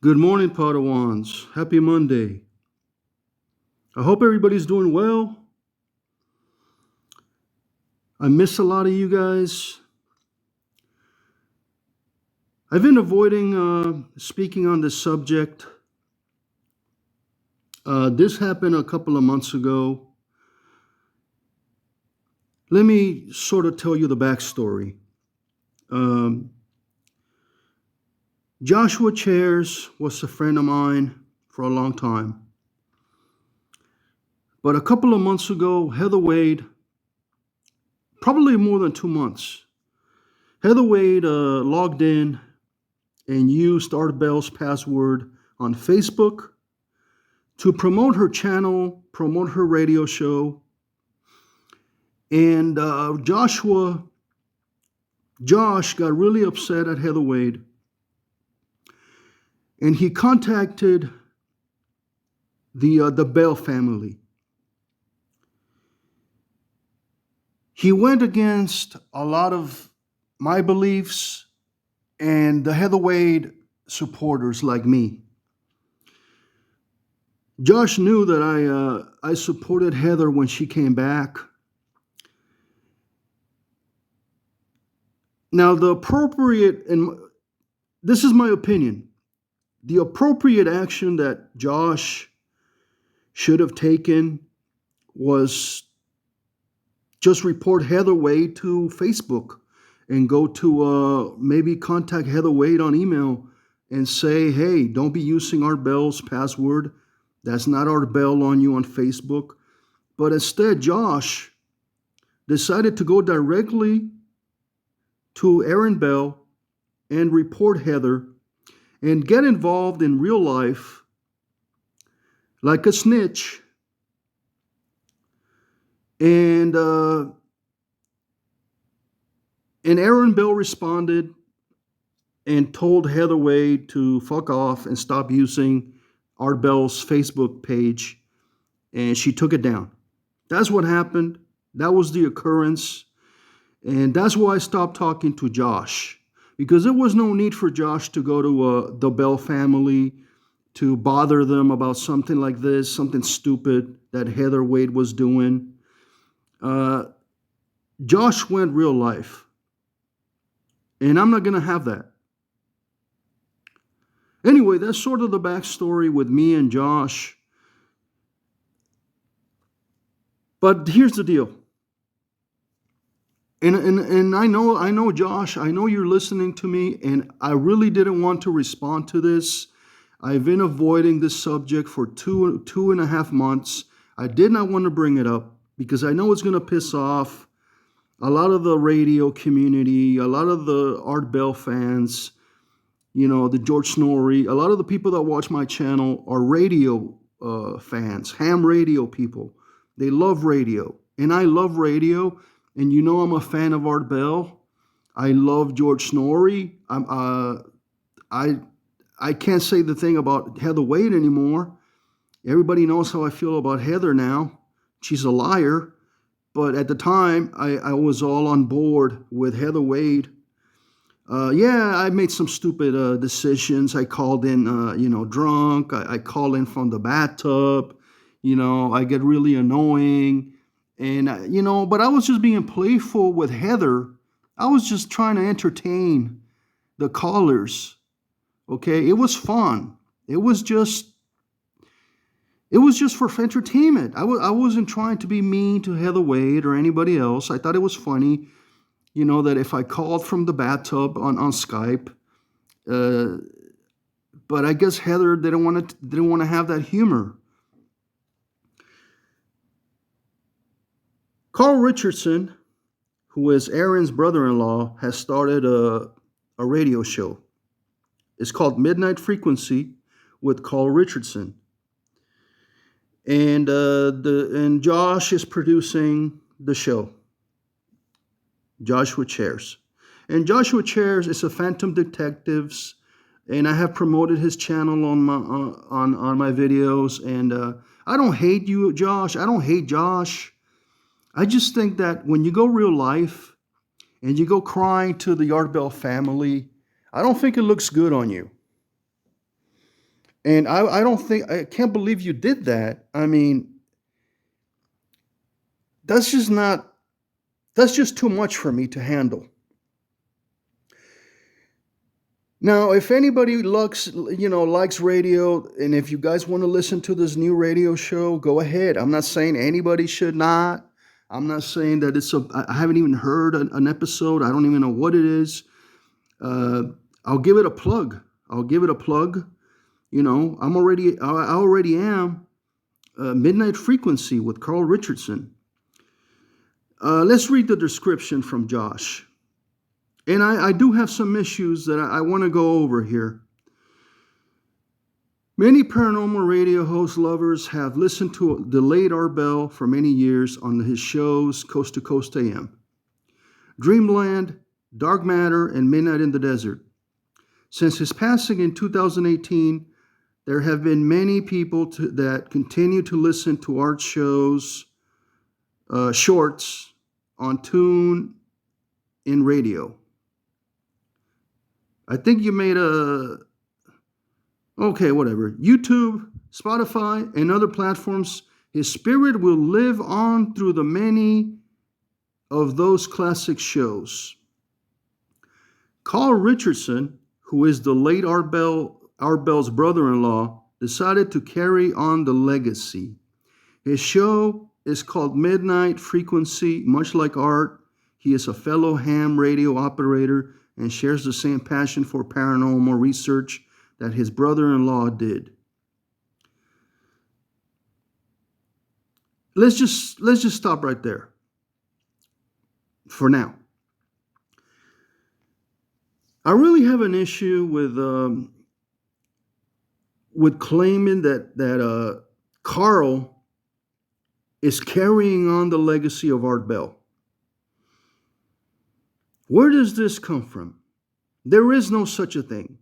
Good morning, Padawans. Happy Monday. I hope everybody's doing well. I miss a lot of you guys. I've been avoiding speaking on this subject. This happened a couple of months ago. Let me sort of tell you the backstory. Um, Joshua Chairs was a friend of mine for a long time. But a couple of months ago, Heather Wade, probably more than 2 months, Heather Wade logged in and used Art Bell's password on Facebook to promote her channel, promote her radio show. And Josh got really upset at Heather Wade. And he contacted the Bell family. He went against a lot of my beliefs and the Heather Wade supporters like me. Josh knew that I supported Heather when she came back. Now, and this is my opinion, the appropriate action that Josh should have taken was just report Heather Wade to Facebook and go to maybe contact Heather Wade on email and say, hey, don't be using Art Bell's password. That's not Art Bell on you on Facebook. But instead, Josh decided to go directly to Aaron Bell and report Heather and get involved in real life like a snitch. And Aaron Bell responded and told Heather Wade to fuck off and stop using Art Bell's Facebook page, and she took it down. That's what happened. That was the occurrence. And that's why I stopped talking to Josh, because there was no need for Josh to go to the Bell family to bother them about something like this, something stupid that Heather Wade was doing. Josh went real life, and I'm not going to have that. Anyway, that's sort of the backstory with me and Josh. But here's the deal. And I know, Josh, I know you're listening to me, and I really didn't want to respond to this. I've been avoiding this subject for two and a half months. I did not want to bring it up because I know it's going to piss off a lot of the radio community, a lot of the Art Bell fans, the George Snorri. A lot of the people that watch my channel are radio fans, ham radio people. They love radio, and I love radio. And I'm a fan of Art Bell. I love George Snorri. I can't say the thing about Heather Wade anymore. Everybody knows how I feel about Heather now. She's a liar. But at the time, I was all on board with Heather Wade. I made some stupid decisions. I called in, drunk. I call in from the bathtub. I get really annoying. And, but I was just being playful with Heather. I was just trying to entertain the callers. Okay. It was fun. It was just for entertainment. I wasn't trying to be mean to Heather Wade or anybody else. I thought it was funny, that if I called from the bathtub on Skype, but I guess Heather didn't want to have that humor. Carl Richardson, who is Aaron's brother-in-law, has started a radio show. It's called Midnight Frequency with Carl Richardson. And Josh is producing the show, Joshua Chairs. And Joshua Chairs is a Phantom Detectives, and I have promoted his channel on my videos. And I don't hate you, Josh. I don't hate Josh. I just think that when you go real life and you go crying to the Art Bell family, I don't think it looks good on you. And I don't think, I can't believe you did that. I mean, that's just not, that's just too much for me to handle. Now, if anybody likes radio, and if you guys want to listen to this new radio show, go ahead. I'm not saying anybody should not. I'm not saying that I haven't even heard an episode. I don't even know what it is. Uh, I'll give it a plug. I'll give it a plug. I already am Midnight Frequency with Carl Richardson. Let's read the description from Josh. And I do have some issues that I want to go over here. Many paranormal radio host lovers have listened to the late Art Bell for many years on his shows Coast to Coast AM, Dreamland, Dark Matter, and Midnight in the Desert. Since his passing in 2018, there have been many people that continue to listen to Art shows, shorts on Tune in radio. I think you made whatever. YouTube, Spotify, and other platforms. His spirit will live on through the many of those classic shows. Carl Richardson, who is the late Art Bell's brother-in-law, decided to carry on the legacy. His show is called Midnight Frequency, much like Art. He is a fellow ham radio operator and shares the same passion for paranormal research that his brother-in-law did. Let's just stop right there for now. I really have an issue with claiming that Carl is carrying on the legacy of Art Bell. Where does this come from? There is no such a thing.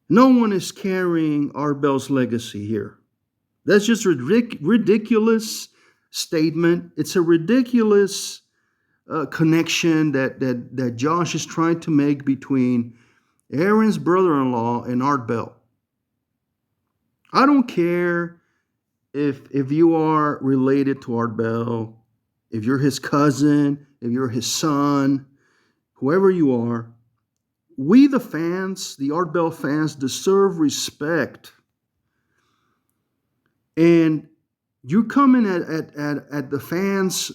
No one is carrying Art Bell's legacy here. That's just a ridiculous statement. It's a ridiculous connection that Josh is trying to make between Aaron's brother-in-law and Art Bell. I don't care if you are related to Art Bell, if you're his cousin, if you're his son, whoever you are. We, the fans, the Art Bell fans, deserve respect. And you come in at the fans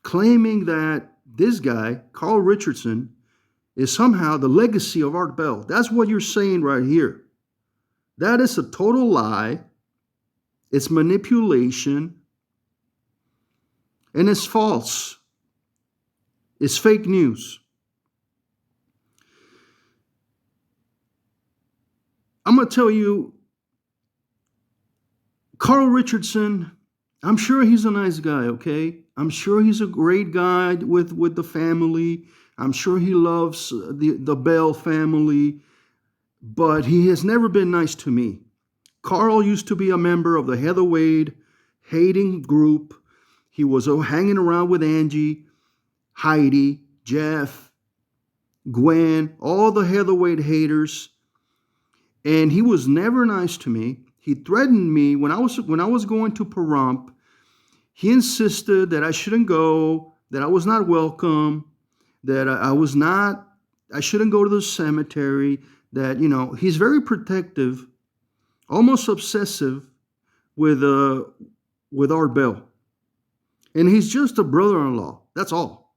claiming that this guy, Carl Richardson, is somehow the legacy of Art Bell. That's what you're saying right here. That is a total lie. It's manipulation. And it's false. It's fake news. I'm going to tell you, Carl Richardson, I'm sure he's a nice guy, okay? I'm sure he's a great guy with the family. I'm sure he loves the Bell family, but he has never been nice to me. Carl used to be a member of the Heather Wade hating group. He was hanging around with Angie, Heidi, Jeff, Gwen, all the Heather Wade haters. And he was never nice to me. He threatened me when I was going to Pahrump. He insisted that I shouldn't go, that I was not welcome, that I shouldn't go to the cemetery, that, he's very protective, almost obsessive with Art Bell. And he's just a brother-in-law. That's all.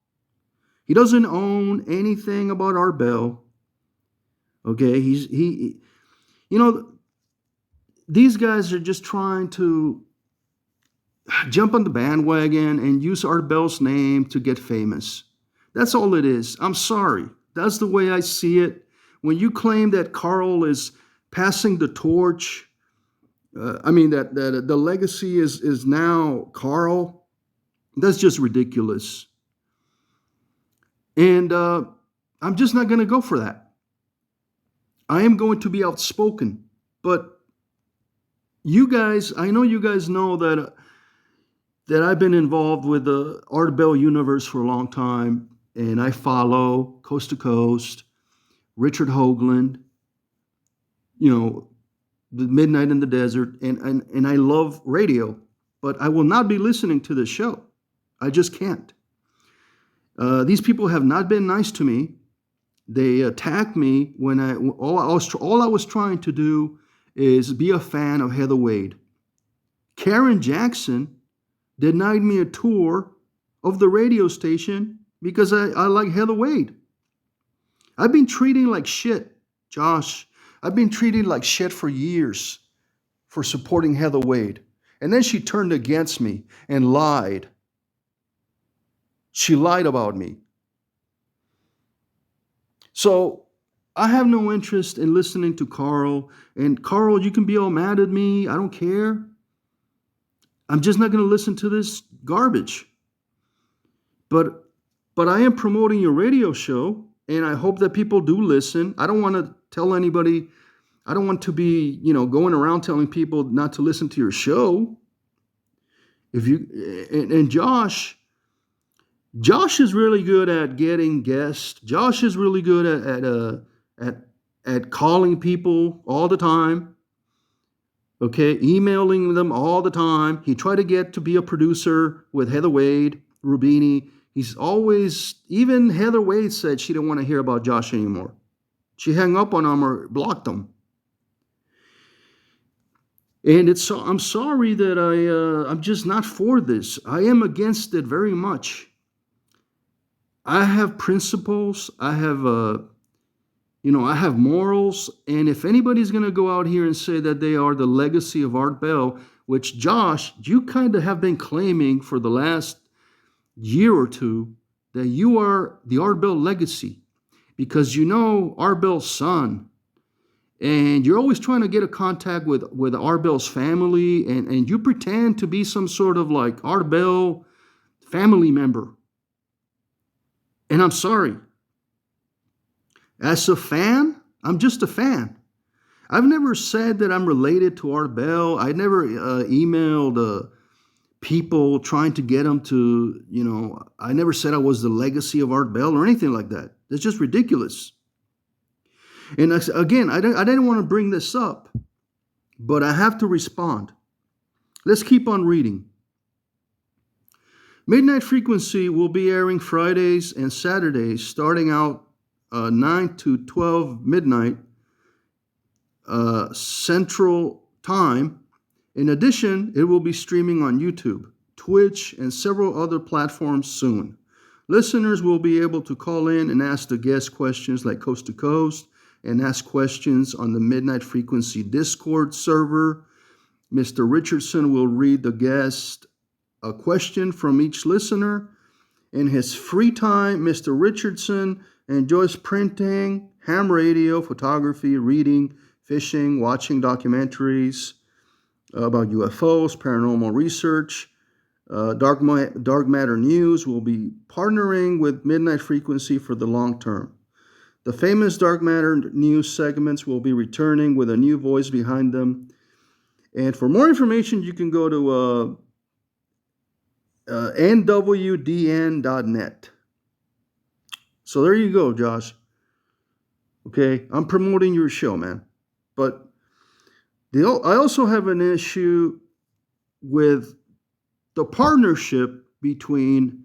He doesn't own anything about Art Bell. Okay, these guys are just trying to jump on the bandwagon and use Art Bell's name to get famous. That's all it is. I'm sorry. That's the way I see it. When you claim that Carl is passing the torch, that the legacy is now Carl, that's just ridiculous. And I'm just not going to go for that. I am going to be outspoken, but you guys, I know you guys know that I've been involved with the Art Bell universe for a long time, and I follow Coast to Coast, Richard Hoagland, the Midnight in the Desert, and I love radio, but I will not be listening to this show. I just can't. These people have not been nice to me. They attacked me when all I was trying to do is be a fan of Heather Wade. Karen Jackson denied me a tour of the radio station because I like Heather Wade. I've been treating like shit, Josh. I've been treated like shit for years for supporting Heather Wade. And then she turned against me and lied. She lied about me. So I have no interest in listening to Carl. And Carl, you can be all mad at me. I don't care. I'm just not going to listen to this garbage. But I am promoting your radio show, and I hope that people do listen. I don't want to tell anybody, I don't want to be, going around telling people not to listen to your show. And Josh is really good at getting guests. Josh is really good at calling people all the time. Okay, emailing them all the time. He tried to get to be a producer with Heather Wade, Rubini. He's always, even Heather Wade said she didn't want to hear about Josh anymore. She hung up on him or blocked him. And I'm sorry that I'm just not for this. I am against it very much. I have principles. I have I have morals. And if anybody's going to go out here and say that they are the legacy of Art Bell, which Josh, you kind of have been claiming for the last year or two, that you are the Art Bell legacy, because Art Bell's son, and you're always trying to get a contact with Art Bell's family, and you pretend to be some sort of like Art Bell family member. And I'm sorry. As a fan, I'm just a fan. I've never said that I'm related to Art Bell. I never emailed people trying to get them to, I never said I was the legacy of Art Bell or anything like that. That's just ridiculous. And again, I didn't want to bring this up, but I have to respond. Let's keep on reading. Midnight Frequency will be airing Fridays and Saturdays, starting out 9 to 12 midnight Central Time. In addition, it will be streaming on YouTube, Twitch, and several other platforms soon. Listeners will be able to call in and ask the guest questions like Coast to Coast, and ask questions on the Midnight Frequency Discord server. Mr. Richardson will read the guest a question from each listener. In his free time, Mr. Richardson enjoys printing, ham radio, photography, reading, fishing, watching documentaries about UFOs, paranormal research. Dark Matter News will be partnering with Midnight Frequency for the long term. The famous Dark Matter News segments will be returning with a new voice behind them. And for more information, you can go to nwdn.net. So there you go, Josh. Okay, I'm promoting your show, man. But I also have an issue with the partnership between,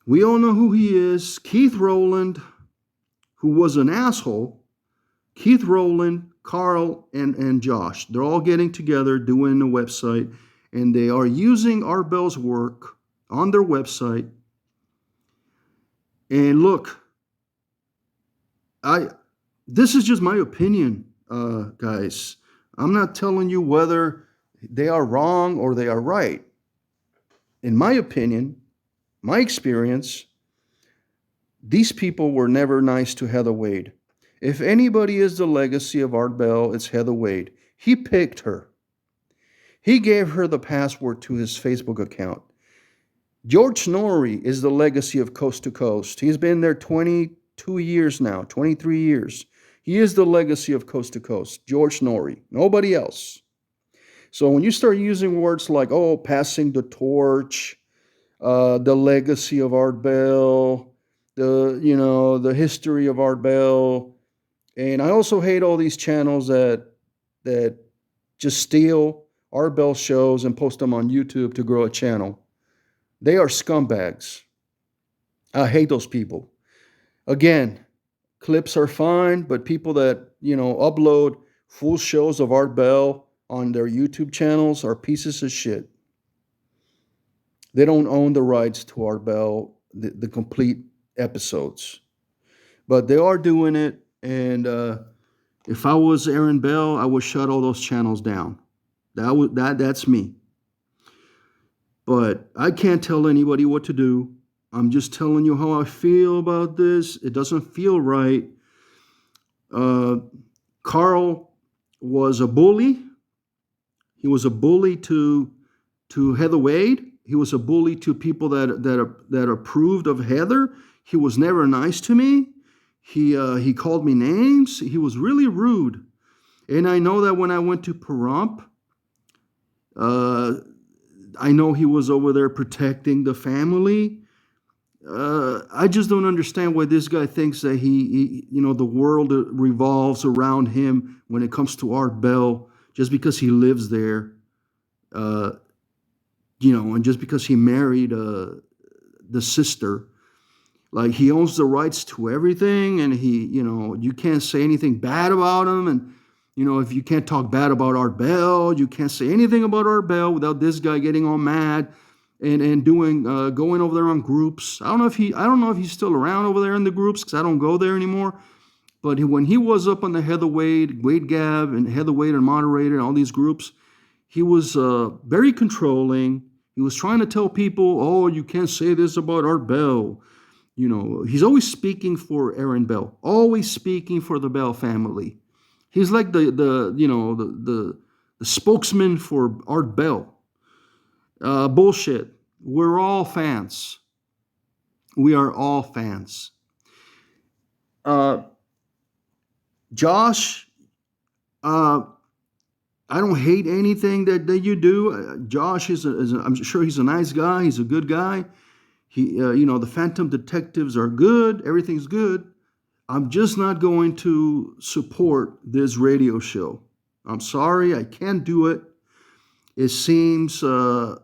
we all know who he is, Keith Rowland, who was an asshole, Keith Rowland, Carl, and Josh. They're all getting together, doing a website, and they are using Art Bell's work on their website. And look, this is just my opinion, guys. I'm not telling you whether they are wrong or they are right. In my opinion, my experience, these people were never nice to Heather Wade. If anybody is the legacy of Art Bell, it's Heather Wade. He picked her. He gave her the password to his Facebook account. George Norrie is the legacy of Coast to Coast. He's been there 22 years now, 23 years. He is the legacy of Coast to Coast, George Norrie, nobody else. So when you start using words like, passing the torch, the legacy of Art Bell, the history of Art Bell, and I also hate all these channels that that just steal Art Bell shows and post them on YouTube to grow a channel. They are scumbags. I hate those people. Again, clips are fine, but people that, upload full shows of Art Bell on their YouTube channels are pieces of shit. They don't own the rights to Art Bell, the complete episodes. But they are doing it, and if I was Aaron Bell, I would shut all those channels down. That's me. But I can't tell anybody what to do. I'm just telling you how I feel about this. It doesn't feel right. Carl was a bully. He was a bully to Heather Wade. He was a bully to people that approved of Heather. He was never nice to me. He called me names. He was really rude. And I know that when I went to Pahrump, I know he was over there protecting the family. I just don't understand why this guy thinks that the world revolves around him when it comes to Art Bell, just because he lives there, and just because he married the sister. Like, he owns the rights to everything, and you can't say anything bad about him. And, if you can't talk bad about Art Bell, you can't say anything about Art Bell without this guy getting all mad and doing going over there on groups. I don't know if he's still around over there in the groups, because I don't go there anymore. But when he was up on the Heather Wade Gab, and Heather Wade and Moderator and all these groups, he was very controlling. He was trying to tell people, oh, you can't say this about Art Bell. He's always speaking for Aaron Bell, always speaking for the Bell family. He's like the spokesman for Art Bell. Bullshit. We're all fans. We are all fans. Josh, I don't hate anything that you do. Josh I'm sure he's a nice guy. He's a good guy. The Phantom Detectives are good. Everything's good. I'm just not going to support this radio show. I'm sorry, I can't do it. It seems wrong.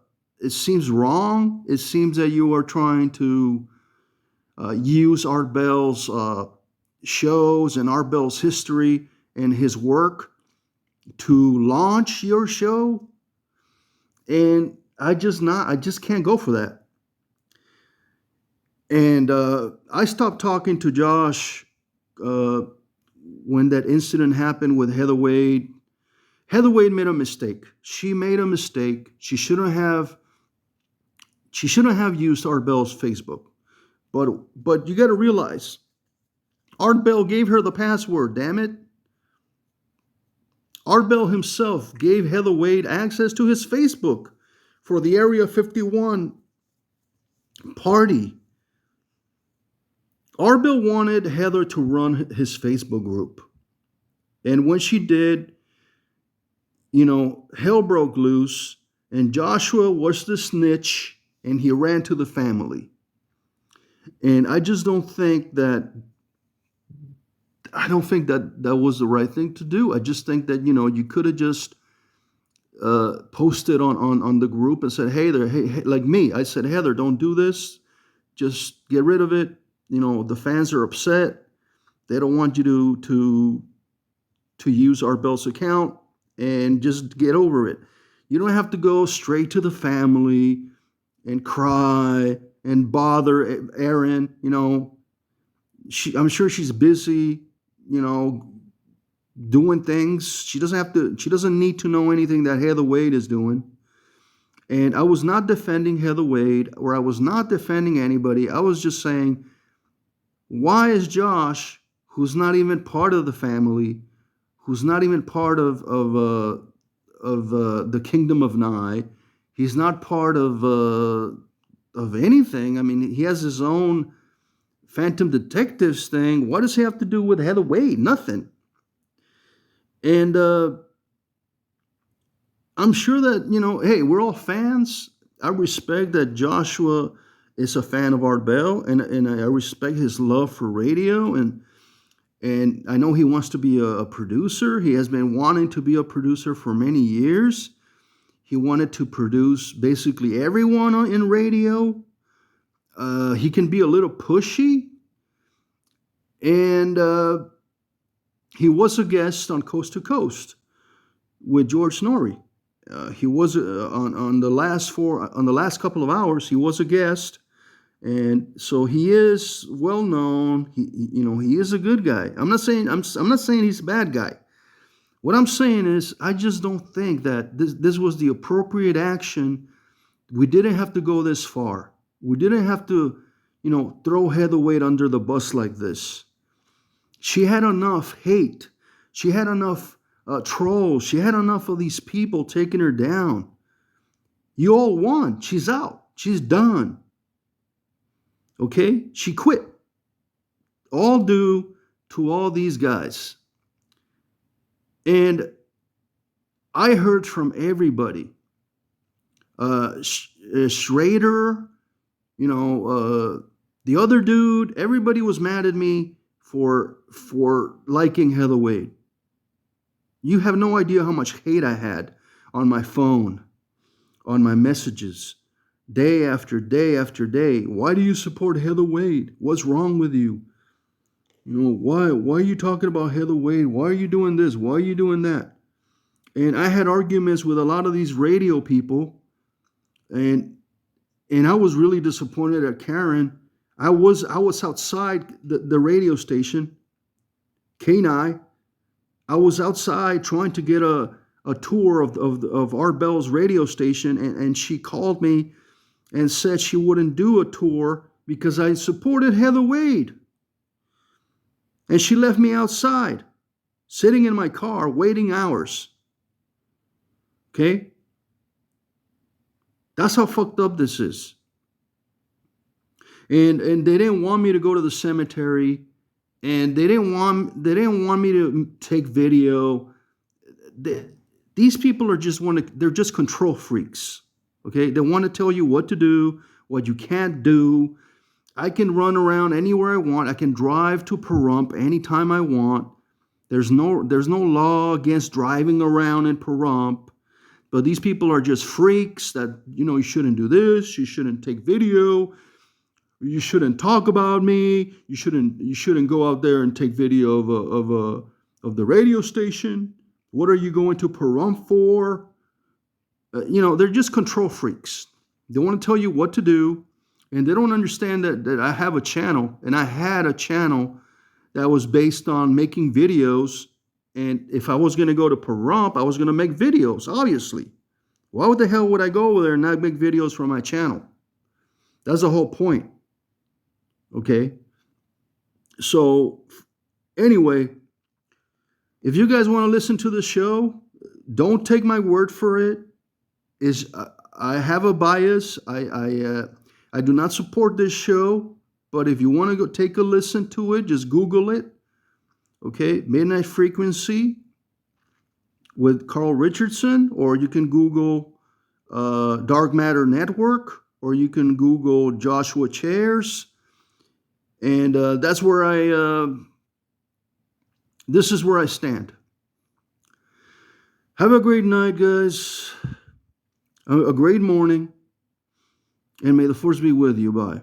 It seems that you are trying to use Art Bell's shows and Art Bell's history and his work to launch your show. And I just can't go for that. And I stopped talking to Josh when that incident happened with Heather Wade. Heather Wade made a mistake. She made a mistake. She shouldn't have used Art Bell's Facebook. But you got to realize, Art Bell gave her the password, damn it. Art Bell himself gave Heather Wade access to his Facebook for the Area 51 party. Art Bell wanted Heather to run his Facebook group. And when she did, hell broke loose, and Joshua was the snitch, and he ran to the family. And I just don't think that was the right thing to do. I just think that, you could have just posted on the group and said, hey, like me, I said, Heather, don't do this. Just get rid of it. The fans are upset. They don't want you to use Art Bell's account, and just get over it. You don't have to go straight to the family and cry and bother Aaron. I'm sure she's busy, doing things. She doesn't need to know anything that Heather Wade is doing. And I was not defending Heather Wade, or I was not defending anybody. I was just saying, why is Josh, who's not even part of the family, who's not even part of the Kingdom of Nye, he's not part of anything. I mean, he has his own Phantom Detectives thing. What does he have to do with Heather Wade? Nothing. And I'm sure that, hey, we're all fans. I respect that Joshua is a fan of Art Bell, and I respect his love for radio, and And I know he wants to be a producer. He has been wanting to be a producer for many years. He wanted to produce basically everyone in radio. He can be a little pushy. And he was a guest on Coast to Coast with George Norrie. He was on the last couple of hours. He was a guest, and so he is well known. He is a good guy. I'm not saying he's a bad guy. What I'm saying is, I just don't think that this was the appropriate action. We didn't have to go this far. We didn't have to, throw Heather Wade under the bus like this. She had enough hate. She had enough trolls. She had enough of these people taking her down. You all won. She's out. She's done. Okay? She quit. All due to all these guys. And I heard from everybody. Schrader, the other dude, everybody was mad at me for liking Heather Wade. You have no idea how much hate I had on my phone, on my messages, day after day after day. Why do you support Heather Wade? What's wrong with you? Why are you talking about Heather Wade? Why are you doing this? Why are you doing that? And I had arguments with a lot of these radio people, and I was really disappointed at Karen. I was outside the radio station, Kenai. I was outside trying to get a tour of Art Bell's radio station, and she called me and said she wouldn't do a tour because I supported Heather Wade. And she left me outside, sitting in my car, waiting hours. Okay? That's how fucked up this is. And they didn't want me to go to the cemetery, and they didn't want me to take video. These people they're just control freaks. Okay? They want to tell you what to do, what you can't do. I can run around anywhere I want. I can drive to Pahrump anytime I want. There's no law against driving around in Pahrump. But these people are just freaks that, you shouldn't do this, you shouldn't take video, you shouldn't talk about me, you shouldn't go out there and take video of the radio station. What are you going to Pahrump for? They're just control freaks. They want to tell you what to do, and they don't understand that I have a channel, and I had a channel that was based on making videos. And if I was going to go to Pahrump, I was going to make videos, obviously. Why the hell would I go over there and not make videos for my channel? That's the whole point. Okay? So, anyway, if you guys want to listen to the show, don't take my word for it. I have a bias. I do not support this show. But if you want to go take a listen to it, just Google it. Okay, Midnight Frequency with Carl Richardson, or you can Google Dark Matter Network, or you can Google Joshua Chairs, and that's where this is where I stand. Have a great night, guys. A great morning, and may the force be with you. Bye.